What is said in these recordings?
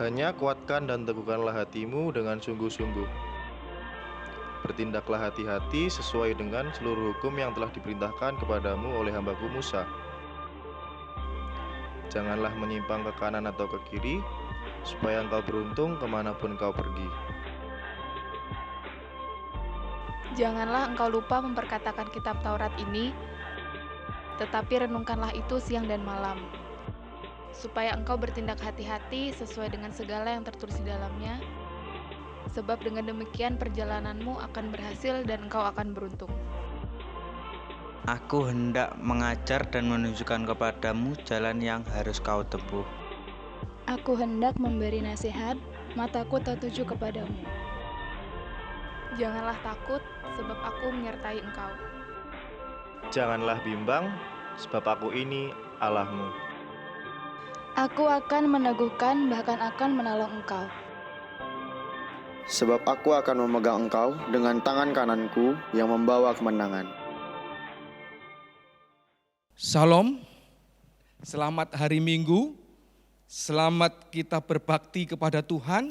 Hanya kuatkan dan teguhkanlah hatimu dengan sungguh-sungguh. Bertindaklah hati-hati sesuai dengan seluruh hukum yang telah diperintahkan kepadamu oleh hambaku Musa. Janganlah menyimpang ke kanan atau ke kiri, supaya engkau beruntung kemanapun engkau pergi. Janganlah engkau lupa memperkatakan kitab Taurat ini, tetapi renungkanlah itu siang dan malam, supaya engkau bertindak hati-hati sesuai dengan segala yang tertulis di dalamnya, sebab dengan demikian perjalananmu akan berhasil dan engkau akan beruntung. Aku hendak mengajar dan menunjukkan kepadamu jalan yang harus kau tempuh. Aku hendak memberi nasihat, mataku tertuju kepadamu. Janganlah takut, sebab aku menyertai engkau. Janganlah bimbang, sebab aku ini Allahmu. Aku akan meneguhkan, bahkan akan menolong engkau. Sebab aku akan memegang engkau dengan tangan kananku yang membawa kemenangan. Salam, selamat hari Minggu, selamat kita berbakti kepada Tuhan,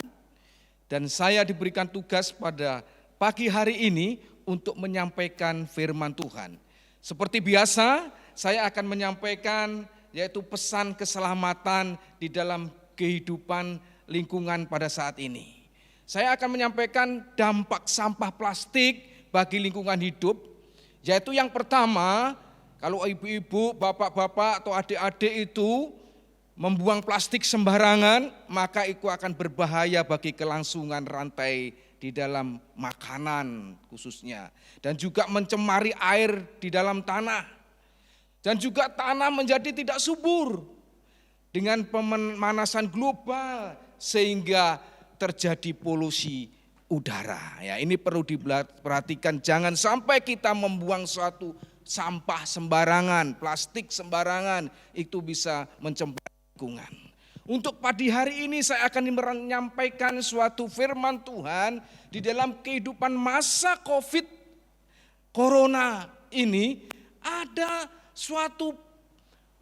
dan saya diberikan tugas pada pagi hari ini untuk menyampaikan firman Tuhan. Seperti biasa, saya akan menyampaikan yaitu pesan keselamatan di dalam kehidupan lingkungan pada saat ini. Saya akan menyampaikan dampak sampah plastik bagi lingkungan hidup, yaitu yang pertama, kalau ibu-ibu, bapak-bapak atau adik-adik itu membuang plastik sembarangan, maka itu akan berbahaya bagi kelangsungan rantai di dalam makanan khususnya. Dan juga mencemari air di dalam tanah. Dan juga tanah menjadi tidak subur dengan pemanasan global sehingga terjadi polusi udara. Ya, ini perlu diperhatikan, jangan sampai kita membuang suatu sampah sembarangan, plastik sembarangan, itu bisa mencemari lingkungan. Untuk pagi hari ini saya akan menyampaikan suatu firman Tuhan di dalam kehidupan masa COVID Corona ini. Ada suatu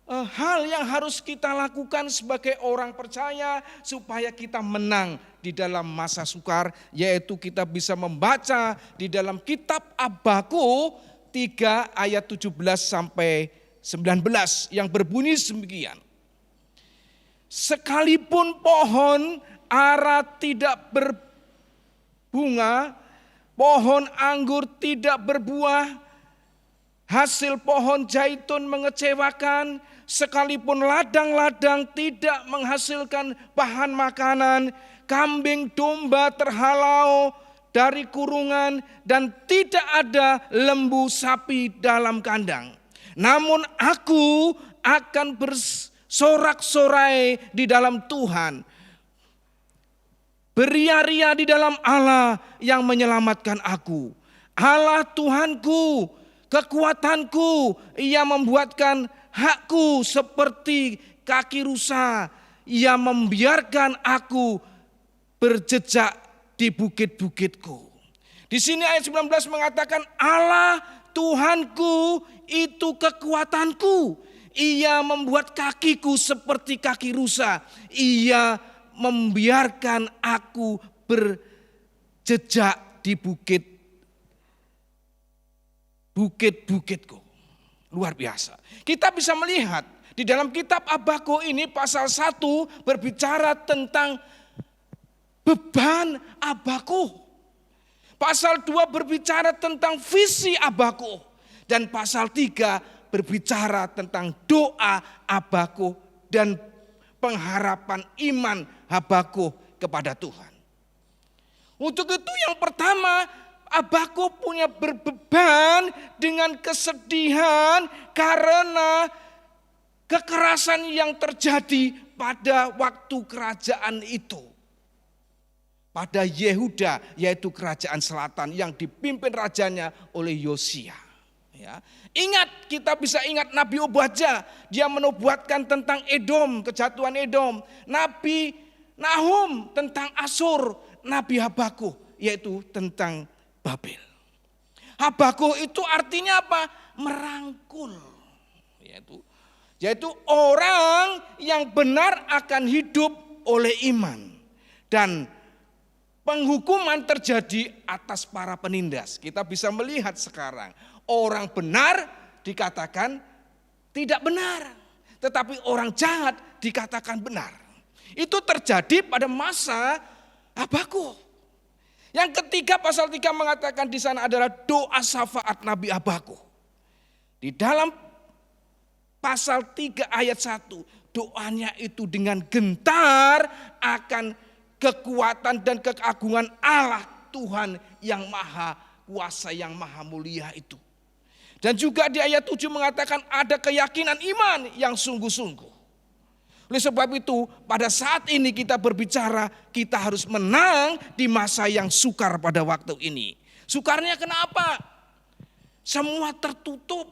hal yang harus kita lakukan sebagai orang percaya supaya kita menang di dalam masa sukar, yaitu kita bisa membaca di dalam kitab Habakuk 3 ayat 17 sampai 19 yang berbunyi demikian. Sekalipun pohon ara tidak berbunga, pohon anggur tidak berbuah, hasil pohon zaitun mengecewakan, sekalipun ladang-ladang tidak menghasilkan bahan makanan, kambing domba terhalau dari kurungan, dan tidak ada lembu sapi dalam kandang. Namun aku akan bersorak-sorai di dalam Tuhan, beria-ria di dalam Allah yang menyelamatkan aku. Allah Tuhanku, kekuatanku, Ia membuatkan hakku seperti kaki rusa. Ia membiarkan aku berjejak di bukit-bukitku. Di sini ayat 19 mengatakan Allah Tuhanku itu kekuatanku. Ia membuat kakiku seperti kaki rusa. Ia membiarkan aku berjejak di bukit-bukitku. Luar biasa. Kita bisa melihat di dalam kitab Habakuk ini pasal 1 berbicara tentang beban Habakuk. Pasal 2 berbicara tentang visi Habakuk. Dan pasal 3 berbicara tentang doa Habakuk dan pengharapan iman Habakuk kepada Tuhan. Untuk itu yang pertama, Habakuk punya berbeban dengan kesedihan karena kekerasan yang terjadi pada waktu kerajaan itu. Pada Yehuda, yaitu kerajaan selatan yang dipimpin rajanya oleh Yosia. Ya. Ingat, kita bisa ingat Nabi Obadja, dia menubuatkan tentang Edom, kejatuhan Edom. Nabi Nahum tentang Asyur, Nabi Habakuk yaitu tentang Babel. Habakuk itu artinya apa? Merangkul. Yaitu orang yang benar akan hidup oleh iman. Dan penghukuman terjadi atas para penindas. Kita bisa melihat sekarang orang benar dikatakan tidak benar, tetapi orang jahat dikatakan benar. Itu terjadi pada masa Habakuk. Yang ketiga, pasal 3 mengatakan di sana adalah doa syafaat Nabi Habakuk. Di dalam pasal 3 ayat 1, doanya itu dengan gentar akan kekuatan dan keagungan Allah Tuhan yang maha kuasa, yang maha mulia itu. Dan juga di ayat 7 mengatakan ada keyakinan iman yang sungguh-sungguh. Oleh sebab itu pada saat ini kita berbicara, kita harus menang di masa yang sukar pada waktu ini. Sukarnya kenapa? Semua tertutup,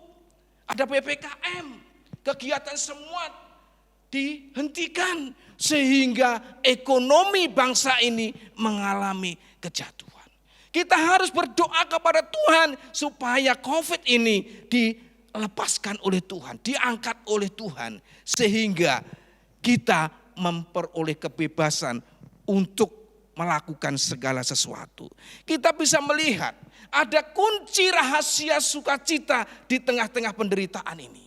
ada PPKM, kegiatan semua dihentikan sehingga ekonomi bangsa ini mengalami kejatuhan. Kita harus berdoa kepada Tuhan supaya COVID ini dilepaskan oleh Tuhan, diangkat oleh Tuhan sehingga kita memperoleh kebebasan untuk melakukan segala sesuatu. Kita bisa melihat ada kunci rahasia sukacita di tengah-tengah penderitaan ini.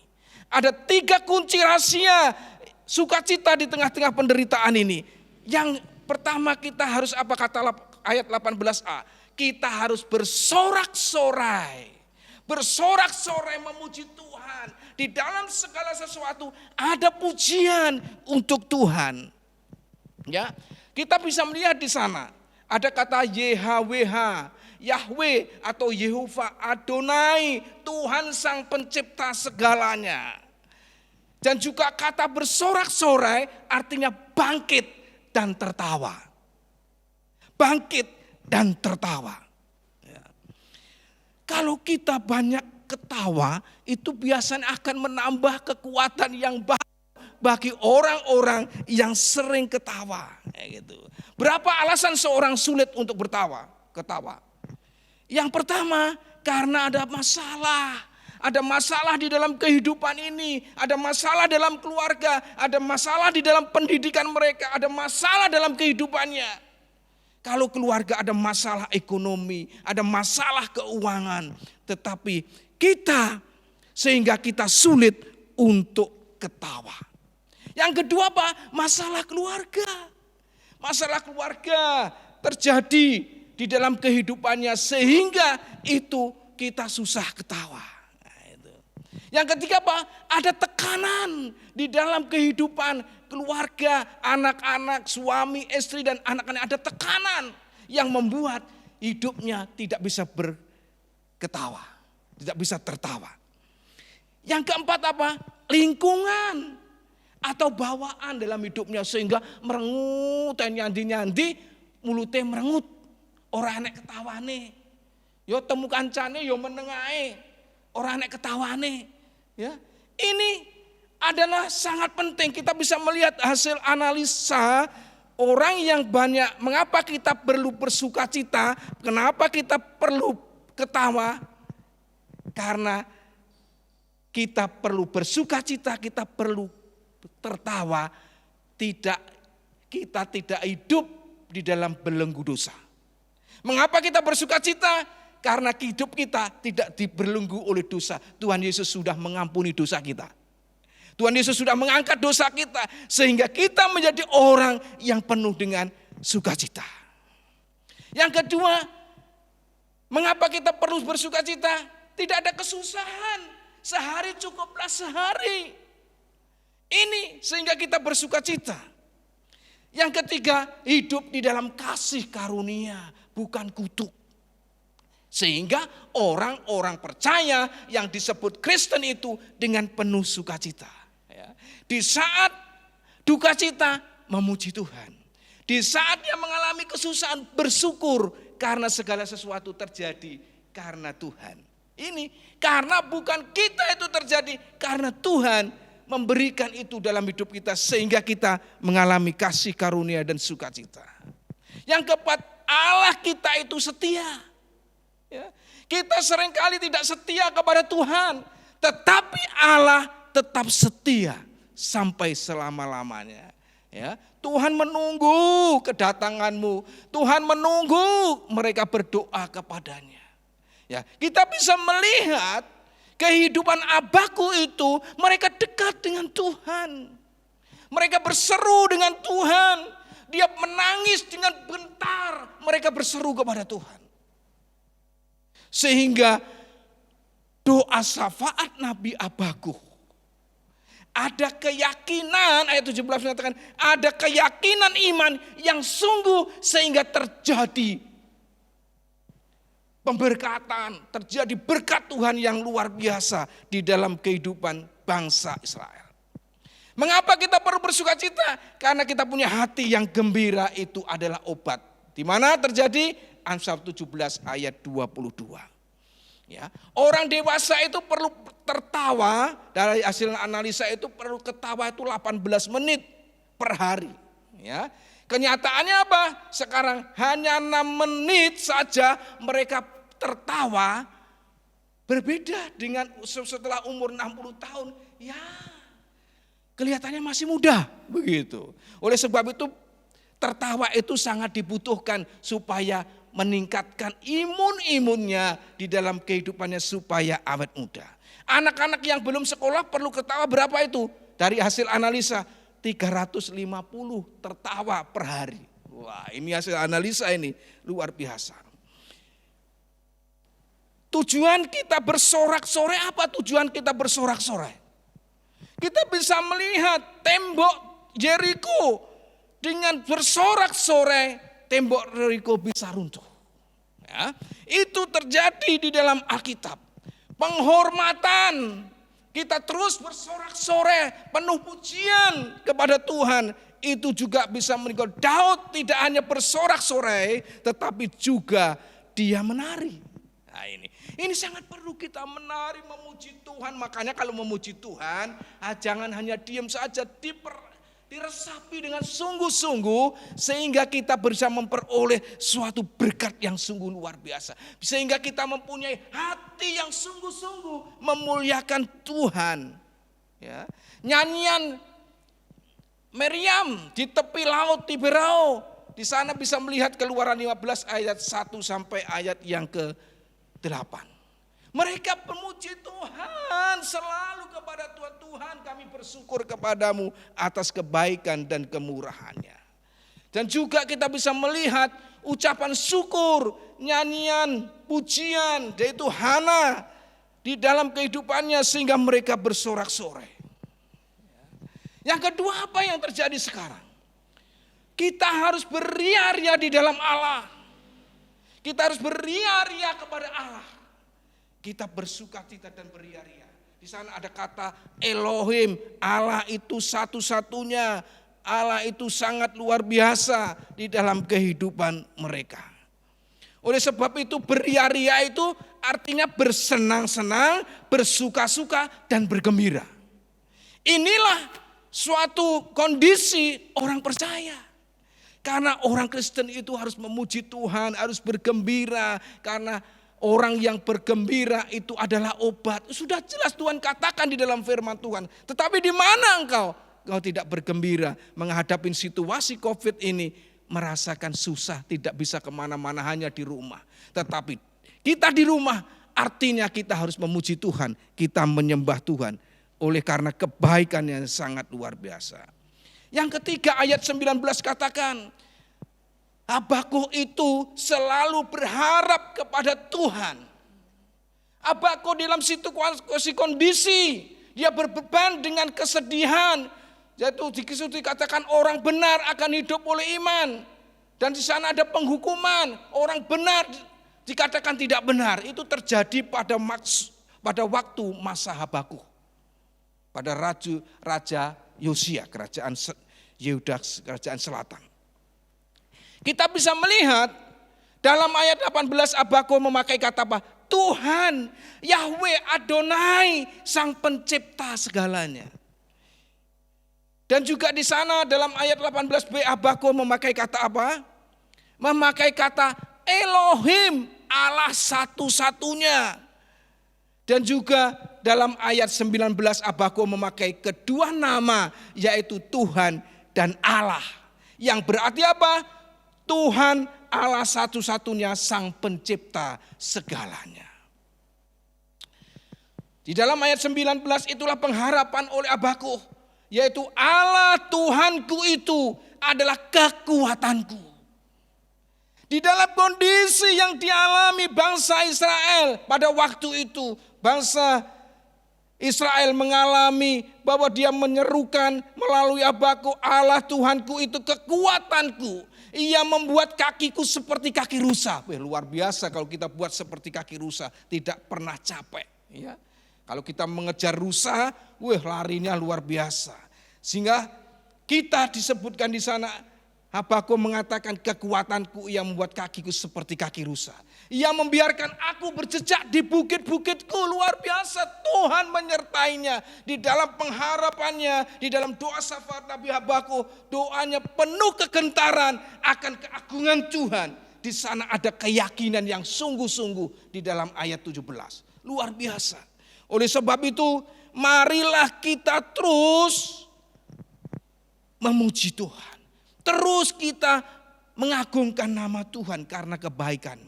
Ada 3 kunci rahasia sukacita di tengah-tengah penderitaan ini. Yang pertama kita harus apa kata ayat 18a? Kita harus bersorak-sorai. Bersorak-sorai memuji Tuhan. Di dalam segala sesuatu ada pujian untuk Tuhan. Ya, kita bisa melihat di sana ada kata YHWH, Yahweh atau Yehova Adonai, Tuhan sang pencipta segalanya. Dan juga kata bersorak-sorai artinya bangkit dan tertawa. Bangkit dan tertawa. Ya. Kalau kita banyak ketawa, itu biasanya akan menambah kekuatan yang baik bagi orang-orang yang sering ketawa. Gitu. Berapa alasan seorang sulit untuk ketawa? Yang pertama, karena ada masalah. Ada masalah di dalam kehidupan ini, ada masalah dalam keluarga, ada masalah di dalam pendidikan mereka, ada masalah dalam kehidupannya. Kalau keluarga ada masalah ekonomi, ada masalah keuangan, tetapi kita sehingga kita sulit untuk ketawa. Yang kedua apa? Masalah keluarga. Masalah keluarga terjadi di dalam kehidupannya sehingga itu kita susah ketawa. Yang ketiga apa? Ada tekanan di dalam kehidupan keluarga, anak-anak, suami, istri dan anak-anak. Ada tekanan yang membuat hidupnya tidak bisa berketawa, tidak bisa tertawa. Yang keempat apa? Lingkungan atau bawaan dalam hidupnya sehingga merengut dan nyandi-nyandi, mulutnya merengut. Orang enek ketawane. Yo temu kancane yo menengae. Orang enek ketawane. Ya, ini adalah sangat penting. Kita bisa melihat hasil analisa orang yang banyak. Mengapa kita perlu bersukacita? Kenapa kita perlu ketawa? Karena kita perlu bersukacita, kita perlu tertawa. Kita tidak hidup di dalam belenggu dosa. Mengapa kita bersukacita? Karena hidup kita tidak dibelenggu oleh dosa. Tuhan Yesus sudah mengampuni dosa kita. Tuhan Yesus sudah mengangkat dosa kita. Sehingga kita menjadi orang yang penuh dengan sukacita. Yang kedua, mengapa kita perlu bersukacita? Tidak ada kesusahan. Sehari cukuplah sehari. Ini sehingga kita bersukacita. Yang ketiga, hidup di dalam kasih karunia, bukan kutuk. Sehingga orang-orang percaya yang disebut Kristen itu dengan penuh sukacita. Di saat duka cita memuji Tuhan. Di saat dia mengalami kesusahan bersyukur karena segala sesuatu terjadi karena Tuhan. Ini karena bukan kita itu terjadi, karena Tuhan memberikan itu dalam hidup kita sehingga kita mengalami kasih karunia dan sukacita. Yang keempat, Allah kita itu setia. Ya, kita seringkali tidak setia kepada Tuhan, tetapi Allah tetap setia sampai selama-lamanya. Ya, Tuhan menunggu kedatanganmu. Tuhan menunggu mereka berdoa kepadanya. Ya, kita bisa melihat kehidupan abahku itu mereka dekat dengan Tuhan. Mereka berseru dengan Tuhan. Dia menangis dengan bentar. Mereka berseru kepada Tuhan. Sehingga doa syafaat Nabi abahku. Ada keyakinan, ayat 17 mengatakan, ada keyakinan iman yang sungguh sehingga terjadi pemberkatan, terjadi berkat Tuhan yang luar biasa di dalam kehidupan bangsa Israel. Mengapa kita perlu bersuka cita? Karena kita punya hati yang gembira, itu adalah obat. Di mana terjadi? Amsal 17 ayat 22. Ya, orang dewasa itu perlu tertawa, dari hasil analisa itu perlu ketawa itu 18 menit per hari. Ya. Kenyataannya apa? Sekarang hanya 6 menit saja mereka tertawa, berbeda dengan setelah umur 60 tahun. Ya, kelihatannya masih muda begitu. Oleh sebab itu tertawa itu sangat dibutuhkan supaya meningkatkan imunnya di dalam kehidupannya supaya awet muda. Anak-anak yang belum sekolah perlu ketawa berapa itu? Dari hasil analisa 350 tertawa per hari. Wah, ini hasil analisa ini luar biasa. Tujuan kita bersorak-sorai apa? Tujuan kita bersorak-sorai. Kita bisa melihat tembok Yeriko dengan bersorak-sorai. Tembok Yeriko bisa runtuh. Ya, itu terjadi di dalam Alkitab. Penghormatan, kita terus bersorak-sorai, penuh pujian kepada Tuhan. Itu juga bisa meninggal. Daud tidak hanya bersorak-sorai, tetapi juga dia menari. Nah ini sangat perlu kita menari, memuji Tuhan. Makanya kalau memuji Tuhan, jangan hanya diam saja, diresapi dengan sungguh-sungguh sehingga kita bisa memperoleh suatu berkat yang sungguh luar biasa. Sehingga kita mempunyai hati yang sungguh-sungguh memuliakan Tuhan. Ya. Nyanyian Meriam di tepi laut Tiberau. Di sana bisa melihat Keluaran 15 ayat 1 sampai ayat yang ke-8. Mereka memuji Tuhan selalu kepada Tuhan. Tuhan, kami bersyukur kepadamu atas kebaikan dan kemurahannya. Dan juga kita bisa melihat ucapan syukur, nyanyian, pujian, yaitu Hana di dalam kehidupannya sehingga mereka bersorak-sorai. Yang kedua, apa yang terjadi sekarang? Kita harus beria-ria di dalam Allah. Kita harus beria-ria kepada Allah. Kita bersuka cita dan beria-ria. Di sana ada kata Elohim, Allah itu satu-satunya. Allah itu sangat luar biasa di dalam kehidupan mereka. Oleh sebab itu beria-ria itu artinya bersenang-senang, bersuka-suka dan bergembira. Inilah suatu kondisi orang percaya. Karena orang Kristen itu harus memuji Tuhan, harus bergembira karena orang yang bergembira itu adalah obat. Sudah jelas Tuhan katakan di dalam firman Tuhan. Tetapi di mana engkau tidak bergembira menghadapi situasi COVID ini, merasakan susah, tidak bisa kemana-mana, hanya di rumah. Tetapi kita di rumah artinya kita harus memuji Tuhan, kita menyembah Tuhan. Oleh karena kebaikan yang sangat luar biasa. Yang ketiga ayat 19 katakan, Habakuk itu selalu berharap kepada Tuhan. Habakuk dalam situasi kondisi, dia berbeban dengan kesedihan. Yaitu dikatakan orang benar akan hidup oleh iman. Dan di sana ada penghukuman, orang benar dikatakan tidak benar. Itu terjadi pada waktu masa Habakuk. Pada Raja Yosia, kerajaan Yehuda, kerajaan selatan. Kita bisa melihat dalam ayat 18 Habakuk memakai kata apa? Tuhan, Yahweh Adonai, sang pencipta segalanya. Dan juga di sana dalam ayat 18b Habakuk memakai kata apa? Memakai kata Elohim, Allah satu-satunya. Dan juga dalam ayat 19 Habakuk memakai kedua nama yaitu Tuhan dan Allah. Yang berarti apa? Tuhan Allah satu-satunya sang pencipta segalanya. Di dalam ayat 19 itulah pengharapan oleh Habakuk, yaitu Allah Tuhanku itu adalah kekuatanku. Di dalam kondisi yang dialami bangsa Israel pada waktu itu, bangsa Israel mengalami bahwa dia menyerukan melalui Habakuk, Allah Tuhanku itu kekuatanku. Ia membuat kakiku seperti kaki rusa. Luar biasa kalau kita buat seperti kaki rusa, tidak pernah capek. Ya. Kalau kita mengejar rusa, larinya luar biasa. Sehingga kita disebutkan di sana, Habakuk mengatakan kekuatanku ia membuat kakiku seperti kaki rusa. Ia membiarkan aku berjejak di bukit-bukitku, luar biasa. Tuhan menyertainya di dalam pengharapannya, di dalam doa syafaat Nabi Habakuk. Doanya penuh kegentaran akan keagungan Tuhan. Di sana ada keyakinan yang sungguh-sungguh di dalam ayat 17. Luar biasa. Oleh sebab itu, marilah kita terus memuji Tuhan. Terus kita mengagungkan nama Tuhan karena kebaikan.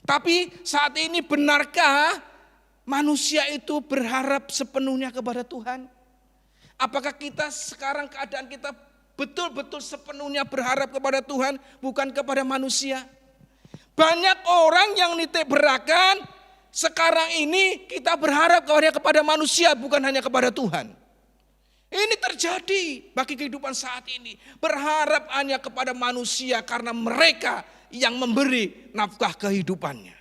Tapi saat ini benarkah manusia itu berharap sepenuhnya kepada Tuhan? Apakah kita sekarang keadaan kita betul-betul sepenuhnya berharap kepada Tuhan bukan kepada manusia? Banyak orang yang nitik beratkan sekarang ini kita berharap kepada manusia bukan hanya kepada Tuhan. Ini terjadi bagi kehidupan saat ini. Berharap hanya kepada manusia karena mereka yang memberi nafkah kehidupannya.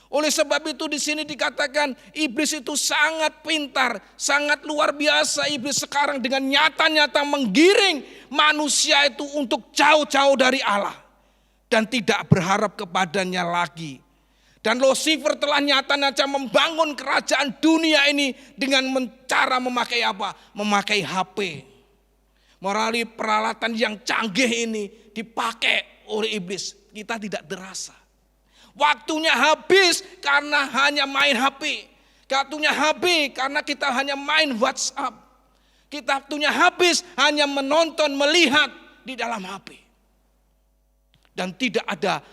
Oleh sebab itu di sini dikatakan iblis itu sangat pintar, sangat luar biasa. Iblis sekarang dengan nyata-nyata menggiring manusia itu untuk jauh-jauh dari Allah dan tidak berharap kepadanya lagi. Dan Lucifer telah nyata-nyata membangun kerajaan dunia ini dengan cara memakai apa? Memakai HP. Melalui peralatan yang canggih ini dipakai oleh iblis. Kita tidak terasa. Waktunya habis karena hanya main HP. Waktunya habis karena kita hanya main WhatsApp. Waktunya habis hanya menonton, melihat di dalam HP. Dan tidak ada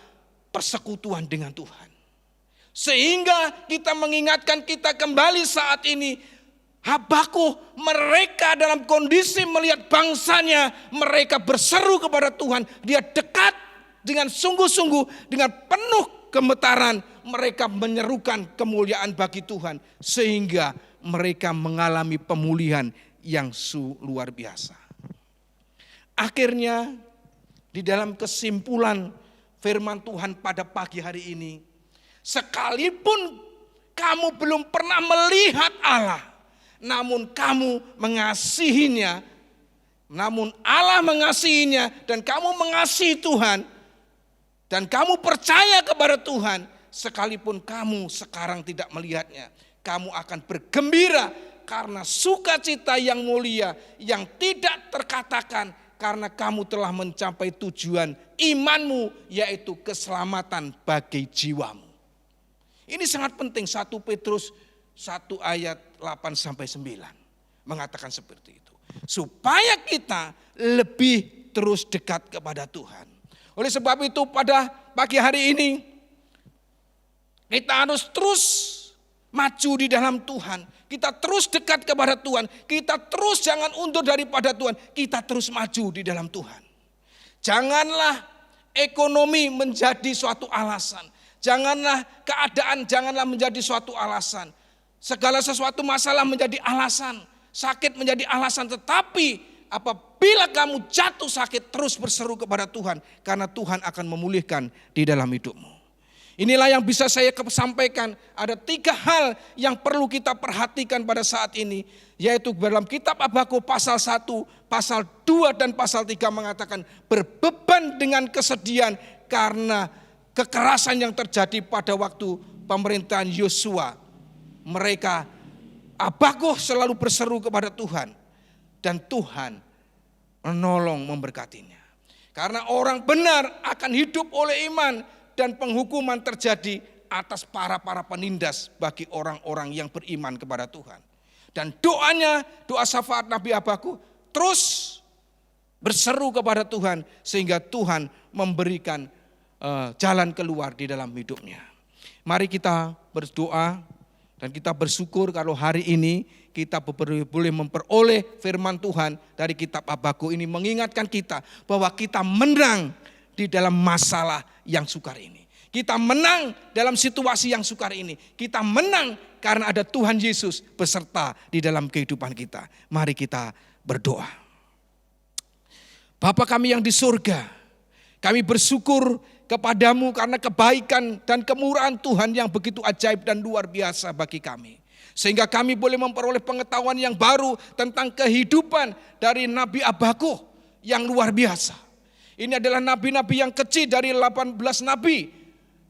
persekutuan dengan Tuhan. Sehingga kita mengingatkan kita kembali saat ini. Habakuk mereka dalam kondisi melihat bangsanya. Mereka berseru kepada Tuhan. Dia dekat dengan sungguh-sungguh, dengan penuh gemetaran mereka menyerukan kemuliaan bagi Tuhan. Sehingga mereka mengalami pemulihan yang luar biasa. Akhirnya di dalam kesimpulan firman Tuhan pada pagi hari ini. Sekalipun kamu belum pernah melihat Allah, namun kamu mengasihinya. Namun Allah mengasihinya dan kamu mengasihi Tuhan. Dan kamu percaya kepada Tuhan, sekalipun kamu sekarang tidak melihatnya, kamu akan bergembira karena sukacita yang mulia yang tidak terkatakan karena kamu telah mencapai tujuan imanmu, yaitu keselamatan bagi jiwamu. Ini sangat penting. 1 Petrus 1 ayat 8-9 mengatakan seperti itu. Supaya kita lebih terus dekat kepada Tuhan. Oleh sebab itu pada pagi hari ini kita harus terus maju di dalam Tuhan. Kita terus dekat kepada Tuhan. Kita terus jangan undur daripada Tuhan. Kita terus maju di dalam Tuhan. Janganlah ekonomi menjadi suatu alasan. Janganlah keadaan, janganlah menjadi suatu alasan. Segala sesuatu masalah menjadi alasan. Sakit menjadi alasan. Tetapi apabila kamu jatuh sakit, terus berseru kepada Tuhan. Karena Tuhan akan memulihkan di dalam hidupmu. Inilah yang bisa saya sampaikan. Ada 3 hal yang perlu kita perhatikan pada saat ini. Yaitu dalam kitab Habakuk pasal 1, pasal 2 dan pasal 3 mengatakan. Berbeban dengan kesedihan karena kekerasan yang terjadi pada waktu pemerintahan Yosua. Mereka, Habakuk selalu berseru kepada Tuhan. Dan Tuhan menolong memberkatinya. Karena orang benar akan hidup oleh iman. Dan penghukuman terjadi atas para penindas bagi orang-orang yang beriman kepada Tuhan. Dan doanya, doa syafaat Nabi Habakuk terus berseru kepada Tuhan sehingga Tuhan memberikan jalan keluar di dalam hidupnya. Mari kita berdoa dan kita bersyukur kalau hari ini kita boleh memperoleh firman Tuhan dari kitab Habakuk ini mengingatkan kita bahwa kita menang di dalam masalah yang sukar ini. Kita menang dalam situasi yang sukar ini. Kita menang karena ada Tuhan Yesus beserta di dalam kehidupan kita. Mari kita berdoa. Bapa kami yang di surga, kami bersyukur kepadamu karena kebaikan dan kemurahan Tuhan yang begitu ajaib dan luar biasa bagi kami. Sehingga kami boleh memperoleh pengetahuan yang baru tentang kehidupan dari Nabi Habakuk yang luar biasa. Ini adalah nabi-nabi yang kecil dari 18 nabi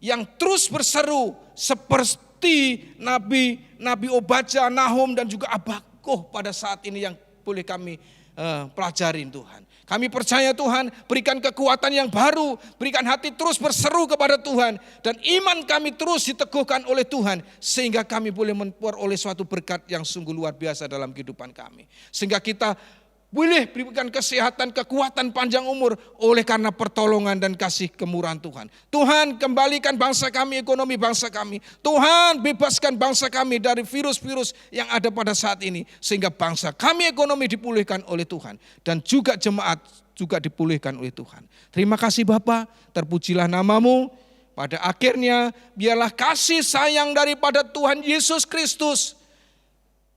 yang terus berseru seperti Nabi Obadya, Nahum dan juga Habakuk pada saat ini yang boleh kami pelajarin Tuhan. Kami percaya Tuhan, berikan kekuatan yang baru, berikan hati terus berseru kepada Tuhan, dan iman kami terus diteguhkan oleh Tuhan, sehingga kami boleh memperoleh suatu berkat yang sungguh luar biasa dalam kehidupan kami. Sehingga kita boleh berikan kesehatan, kekuatan, panjang umur oleh karena pertolongan dan kasih kemurahan Tuhan. Tuhan kembalikan bangsa kami, ekonomi bangsa kami. Tuhan bebaskan bangsa kami dari virus-virus yang ada pada saat ini. Sehingga bangsa kami ekonomi dipulihkan oleh Tuhan. Dan juga jemaat juga dipulihkan oleh Tuhan. Terima kasih Bapa, terpujilah namamu. Pada akhirnya biarlah kasih sayang daripada Tuhan Yesus Kristus,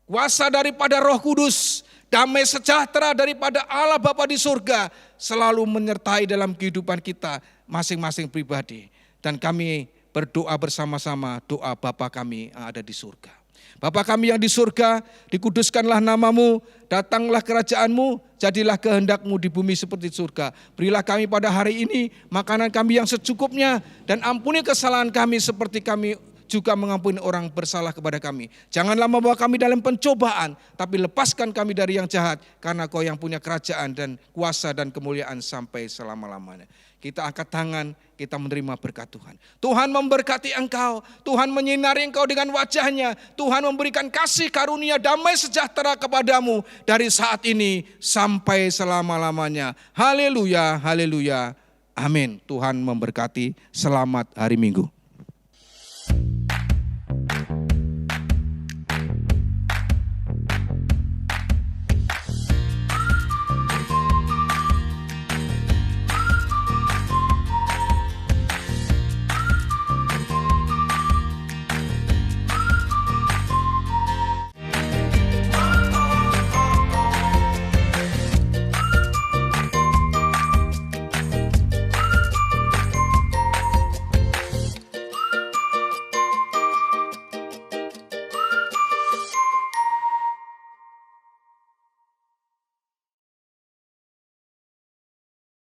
kuasa daripada Roh Kudus, damai sejahtera daripada Allah Bapa di surga selalu menyertai dalam kehidupan kita masing-masing pribadi. Dan kami berdoa bersama-sama doa Bapa kami yang ada di surga. Bapa kami yang di surga, dikuduskanlah namamu, datanglah kerajaanmu, jadilah kehendakmu di bumi seperti di surga. Berilah kami pada hari ini makanan kami yang secukupnya, dan ampuni kesalahan kami seperti kami juga mengampuni orang bersalah kepada kami. Janganlah membawa kami dalam pencobaan, tapi lepaskan kami dari yang jahat, karena Kau yang punya kerajaan dan kuasa dan kemuliaan sampai selama-lamanya. Kita angkat tangan, kita menerima berkat Tuhan. Tuhan memberkati engkau, Tuhan menyinari engkau dengan wajahnya, Tuhan memberikan kasih karunia damai sejahtera kepadamu dari saat ini sampai selama-lamanya. Haleluya, haleluya, amin. Tuhan memberkati, selamat hari Minggu.